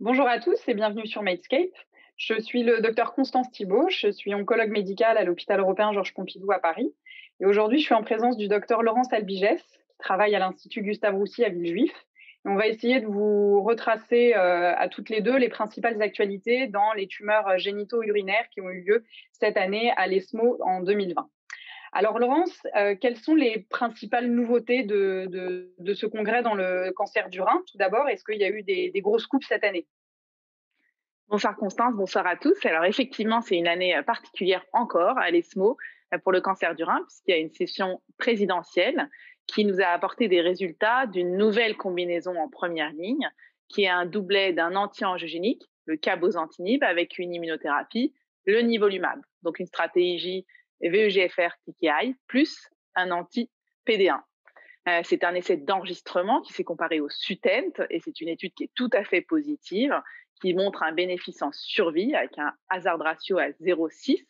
Bonjour à tous et bienvenue sur Medscape. Je suis le docteur Constance Thibault, je suis oncologue médicale à l'hôpital européen Georges Pompidou à Paris. Et aujourd'hui, je suis en présence du docteur Laurence Albigès, qui travaille à l'Institut Gustave Roussy à Villejuif. Et on va essayer de vous retracer à toutes les deux les principales actualités dans les tumeurs génito-urinaires qui ont eu lieu cette année à l'ESMO en 2020. Alors Laurence, quelles sont les principales nouveautés de ce congrès dans le cancer du rein? Tout d'abord, est-ce qu'il y a eu des grosses coupes cette année? Bonsoir Constance, bonsoir à tous. Alors effectivement, c'est une année particulière encore à l'ESMO pour le cancer du rein, puisqu'il y a une session présidentielle qui nous a apporté des résultats d'une nouvelle combinaison en première ligne, qui est un doublet d'un anti-angiogénique, le cabozantinib, avec une immunothérapie, le nivolumab. Donc une stratégie VEGFR-TKI plus un anti-PD1. C'est un essai d'enregistrement qui s'est comparé au SUTENT et c'est une étude qui est tout à fait positive, qui montre un bénéfice en survie avec un hazard ratio à 0,6,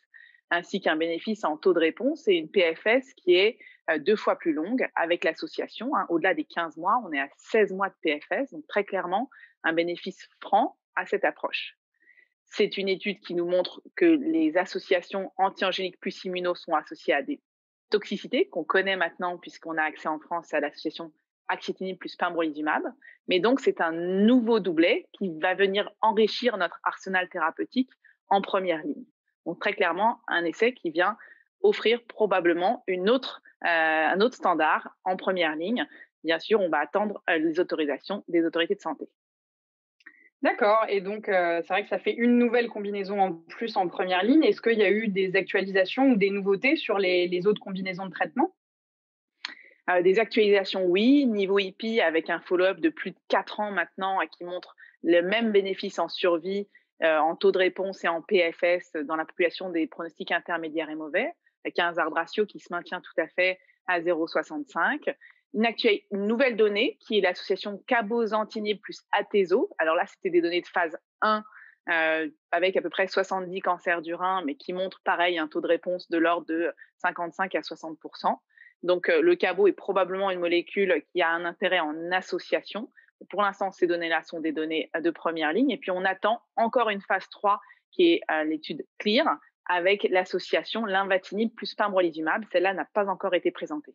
ainsi qu'un bénéfice en taux de réponse et une PFS qui est 2 fois plus longue avec l'association. Au-delà des 15 mois, on est à 16 mois de PFS, donc très clairement un bénéfice franc à cette approche. C'est une étude qui nous montre que les associations anti-angiogéniques plus immuno sont associées à des toxicités qu'on connaît maintenant puisqu'on a accès en France à l'association axitinib plus pembrolizumab. Mais donc, c'est un nouveau doublet qui va venir enrichir notre arsenal thérapeutique en première ligne. Donc, très clairement, un essai qui vient offrir probablement un autre standard en première ligne. Bien sûr, on va attendre les autorisations des autorités de santé. D'accord, et donc c'est vrai que ça fait une nouvelle combinaison en plus en première ligne. Est-ce qu'il y a eu des actualisations ou des nouveautés sur les autres combinaisons de traitement? Des actualisations, oui. Niveau IP, avec un follow-up de plus de 4 ans maintenant qui montre le même bénéfice en survie, en taux de réponse et en PFS dans la population des pronostics intermédiaires et mauvais, avec un hazard ratio qui se maintient tout à fait à 0,65. Une nouvelle donnée qui est l'association cabozantinib plus atezo. Alors là, c'était des données de phase 1 avec à peu près 70 cancers du rein, mais qui montrent pareil un taux de réponse de l'ordre de 55 à 60%. Donc, le cabo est probablement une molécule qui a un intérêt en association. Pour l'instant, ces données-là sont des données de première ligne. Et puis, on attend encore une phase 3 qui est l'étude CLEAR avec l'association lenvatinib plus pembrolizumab. Celle-là n'a pas encore été présentée.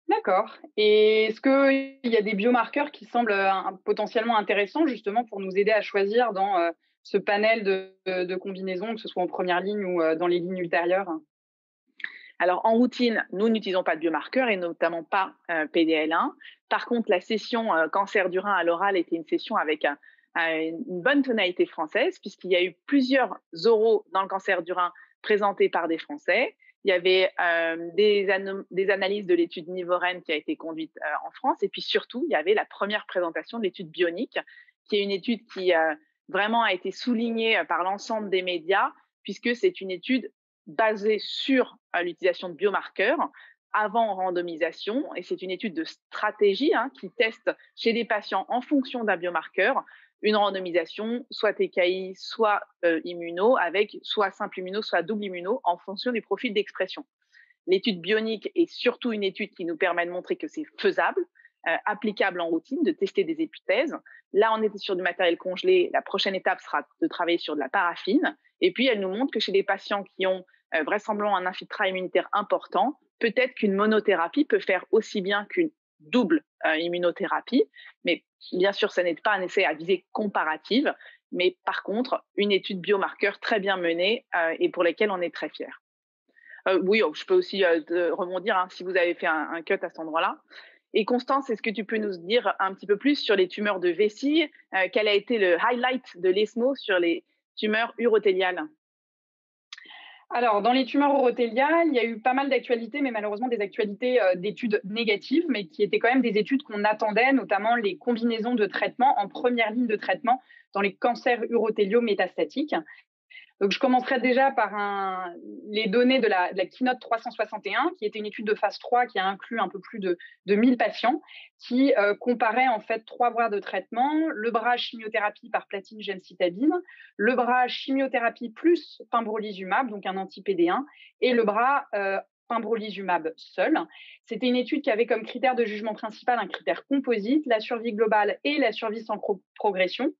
D'accord. Et est-ce qu'il y a des biomarqueurs qui semblent potentiellement intéressants justement pour nous aider à choisir dans ce panel de combinaisons, que ce soit en première ligne ou dans les lignes ultérieures? Alors, en routine, nous n'utilisons pas de biomarqueurs et notamment pas PDL1. Par contre, la session cancer du rein à l'oral était une session avec une bonne tonalité française, puisqu'il y a eu plusieurs oraux dans le cancer du rein présentés par des Français. Il y avait des analyses de l'étude Nivoren qui a été conduite en France. Et puis surtout, il y avait la première présentation de l'étude Bionic, qui est une étude qui vraiment a été soulignée par l'ensemble des médias, puisque c'est une étude basée sur l'utilisation de biomarqueurs avant randomisation. Et c'est une étude de stratégie qui teste chez des patients en fonction d'un biomarqueur une randomisation, soit TKI, soit immuno, avec soit simple immuno, soit double immuno, en fonction du profil d'expression. L'étude bionique est surtout une étude qui nous permet de montrer que c'est faisable, applicable en routine, de tester des hypothèses. Là, on était sur du matériel congelé. La prochaine étape sera de travailler sur de la paraffine. Et puis, elle nous montre que chez des patients qui ont vraisemblablement un infiltrat immunitaire important, peut-être qu'une monothérapie peut faire aussi bien qu'une double immunothérapie. Mais bien sûr, ce n'est pas un essai à visée comparative, mais par contre, une étude biomarqueur très bien menée et pour laquelle on est très fiers. Oui, je peux aussi rebondir si vous avez fait un cut à cet endroit-là. Et Constance, est-ce que tu peux nous dire un petit peu plus sur les tumeurs de vessie? Quel a été le highlight de l'ESMO sur les tumeurs urothéliales? Alors, dans les tumeurs urothéliales, il y a eu pas mal d'actualités, mais malheureusement des actualités d'études négatives, mais qui étaient quand même des études qu'on attendait, notamment les combinaisons de traitement en première ligne de traitement dans les cancers urothéliaux métastatiques. Donc, je commencerai déjà par les données de la Keynote 361, qui était une étude de phase 3 qui a inclus un peu plus de 1000 patients, qui comparait en fait 3 bras de traitement: le bras chimiothérapie par platine gemcitabine, le bras chimiothérapie plus pembrolizumab, donc un anti-PD1, et le bras pembrolizumab seul. C'était une étude qui avait comme critère de jugement principal un critère composite, la survie globale et la survie sans progression,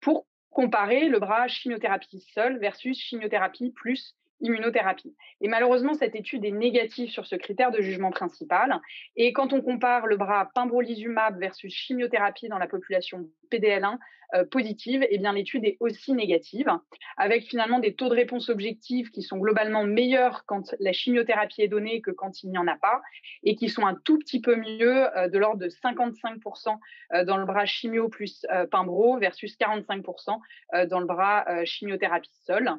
pour comparer le bras chimiothérapie seul versus chimiothérapie plus immunothérapie. Et malheureusement, cette étude est négative sur ce critère de jugement principal. Et quand on compare le bras pembrolizumab versus chimiothérapie dans la population PDL1 positive, eh bien l'étude est aussi négative, avec finalement des taux de réponse objectifs qui sont globalement meilleurs quand la chimiothérapie est donnée que quand il n'y en a pas, et qui sont un tout petit peu mieux, de l'ordre de 55% dans le bras chimio plus pembro versus 45% dans le bras chimiothérapie seule.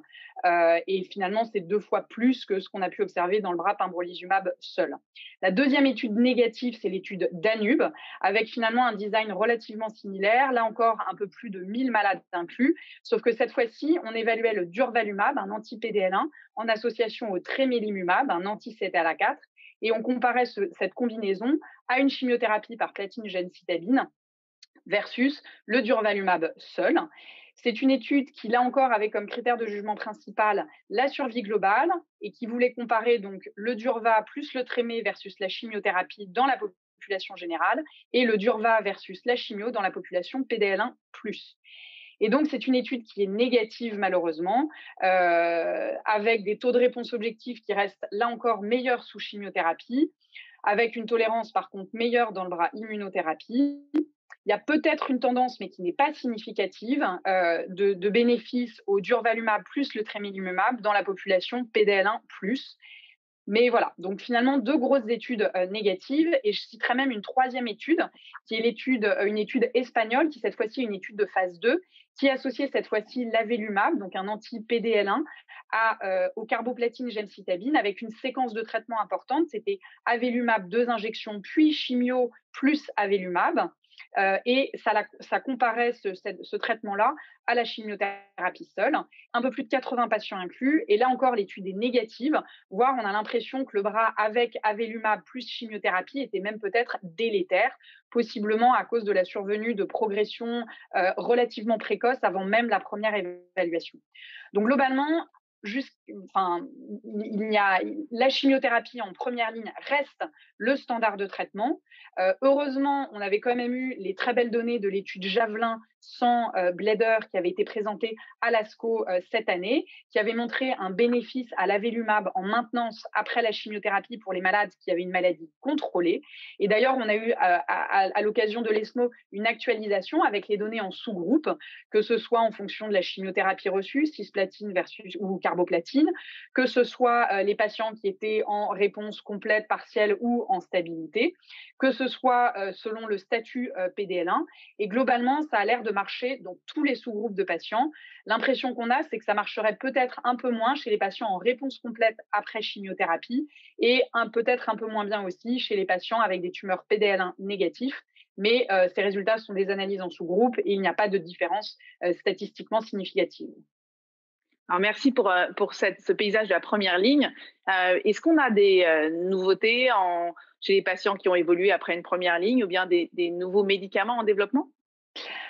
Et finalement, c'est 2 fois plus que ce qu'on a pu observer dans le bras pembrolizumab seul. La deuxième étude négative, c'est l'étude Danube, avec finalement un design relativement similaire. Là encore, un peu plus de 1000 malades inclus, sauf que cette fois-ci, on évaluait le durvalumab, un anti-PDL1, en association au tremelimumab, un anti-CTLA4, et on comparait cette combinaison à une chimiothérapie par platine gemcitabine versus le durvalumab seul. C'est une étude qui, là encore, avait comme critère de jugement principal la survie globale et qui voulait comparer donc le durva plus le trémé versus la chimiothérapie dans la population générale et le durva versus la chimio dans la population PDL1+. Et donc, c'est une étude qui est négative, malheureusement, avec des taux de réponse objectifs qui restent, là encore, meilleurs sous chimiothérapie, avec une tolérance, par contre, meilleure dans le bras immunothérapie. Il y a peut-être une tendance, mais qui n'est pas significative, de bénéfices au durvalumab plus le tremelimumab dans la population PDL1+. Mais voilà, donc finalement, 2 grosses études négatives, et je citerai même une troisième étude, qui est une étude espagnole, qui cette fois-ci est une étude de phase 2, qui associait cette fois-ci l'avelumab, donc un anti-PDL1, au carboplatine gemcitabine, avec une séquence de traitement importante. C'était avelumab 2 injections, puis chimio plus avelumab. Et ça comparait ce traitement-là à la chimiothérapie seule. Un peu plus de 80 patients inclus. Et là encore, l'étude est négative, voire on a l'impression que le bras avec avelumab plus chimiothérapie était même peut-être délétère, possiblement à cause de la survenue de progression relativement précoce avant même la première évaluation. Donc globalement, la chimiothérapie en première ligne reste le standard de traitement. Heureusement, on avait quand même eu les très belles données de l'étude Javelin sans bladder qui avait été présentée à l'ASCO cette année, qui avait montré un bénéfice à l'avelumab en maintenance après la chimiothérapie pour les malades qui avaient une maladie contrôlée. Et d'ailleurs, on a eu à l'occasion de l'ESMO une actualisation avec les données en sous-groupe, que ce soit en fonction de la chimiothérapie reçue, cisplatine versus ou carboplatine, que ce soit les patients qui étaient en réponse complète, partielle ou en stabilité, que ce soit selon le statut PDL1. Et globalement, ça a l'air de marcher dans tous les sous-groupes de patients. L'impression qu'on a, c'est que ça marcherait peut-être un peu moins chez les patients en réponse complète après chimiothérapie et peut-être un peu moins bien aussi chez les patients avec des tumeurs PDL1 négatifs. Mais ces résultats sont des analyses en sous-groupe et il n'y a pas de différence statistiquement significative. Alors merci pour ce paysage de la première ligne. Est-ce qu'on a des nouveautés chez les patients qui ont évolué après une première ligne ou bien des nouveaux médicaments en développement?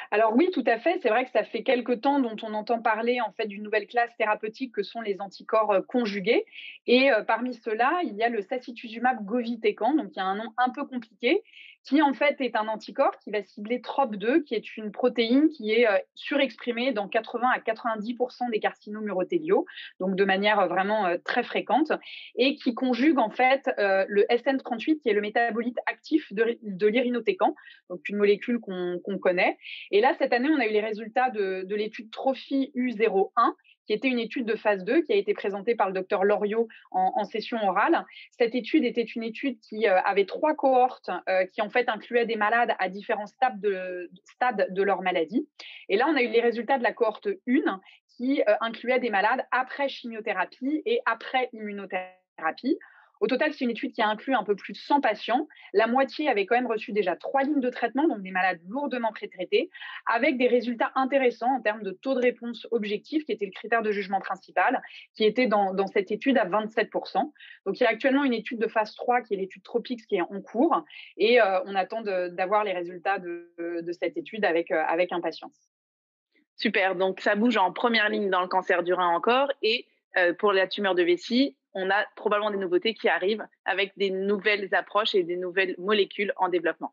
Alors oui, tout à fait. C'est vrai que ça fait quelque temps dont on entend parler en fait d'une nouvelle classe thérapeutique que sont les anticorps conjugués. Et parmi ceux-là, il y a le sacituzumab govitecan, donc il y a un nom un peu compliqué, qui en fait est un anticorps qui va cibler TROP2, qui est une protéine qui est surexprimée dans 80 à 90% des carcinomes urothéliaux, donc de manière vraiment très fréquente, et qui conjugue en fait le SN38, qui est le métabolite actif de l'irinotecan, donc une molécule qu'on connaît. Et là, cette année, on a eu les résultats de l'étude Trophy U01, qui était une étude de phase 2 qui a été présentée par le docteur Loriot en session orale. Cette étude était une étude qui avait 3 cohortes qui en fait incluaient des malades à différents stades de leur maladie. Et là, on a eu les résultats de la cohorte 1 qui incluait des malades après chimiothérapie et après immunothérapie. Au total, c'est une étude qui a inclus un peu plus de 100 patients. La moitié avait quand même reçu déjà 3 lignes de traitement, donc des malades lourdement pré-traités, avec des résultats intéressants en termes de taux de réponse objectif, qui était le critère de jugement principal, qui était dans cette étude à 27%. Donc, il y a actuellement une étude de phase 3, qui est l'étude Tropix, qui est en cours, et on attend d'avoir les résultats de cette étude avec impatience. Super, donc ça bouge en première ligne dans le cancer du rein encore, et pour la tumeur de vessie, on a probablement des nouveautés qui arrivent avec des nouvelles approches et des nouvelles molécules en développement.